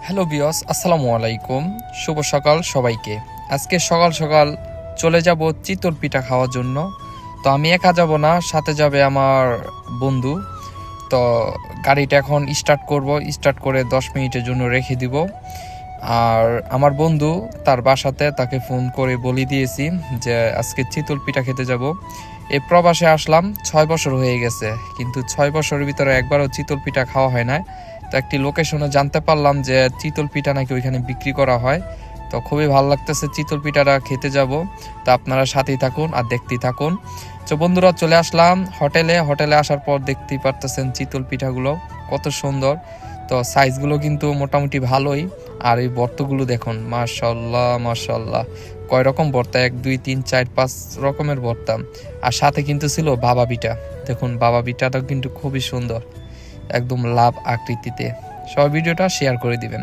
Hello বিয়স, আসসালামু আলাইকুম। শুভ সকাল সবাইকে। আজকে সকাল সকাল চলে যাব চিতল পিঠা খাওয়ার জন্য। তো আমি একা যাব না, সাথে যাবে আমার বন্ধু। তো গাড়িটা এখন স্টার্ট করে 10 মিনিটের জন্য রেখে দিব। আর আমার বন্ধু তার বাসাতে তাকে ফোন করে বলে দিয়েছি যে আজকে চিতল পিঠা খেতে যাব। এই প্রবাসে আসলাম 6 বছর হয়ে গেছে, কিন্তু 6 বছরের ভিতরে একবারও চিতল পিঠা খাওয়া হয় না। তো একটি লোকেশনে জানতে পারলাম যে চিতল পিঠা নাকি ওইখানে বিক্রি করা হয়। তো খুবই ভালো লাগতেছে, চিতল পিঠাটা খেতে যাব। তো আপনারা সাথেই থাকুন আর দেখতেই থাকুন। তো বন্ধুরা, চলে আসলাম হোটেলে আসার পর দেখতেই পারতেছেন চিতল পিঠাগুলো কত সুন্দর। তো সাইজগুলো কিন্তু মোটামুটি ভালোই। আর এই ভর্তাগুলো দেখুন, মাশাল্লাহ মাশাল্লাহ, কয় রকম ভর্তা, 1 2 3 4 5 রকমের ভর্তা। আর সাথে কিন্তু ছিল বাবা পিঠা। দেখুন বাবা পিঠাটা কিন্তু খুবই সুন্দর, একদম লাভ আকৃতিতে। সবাই ভিডিওটা শেয়ার করে দিবেন।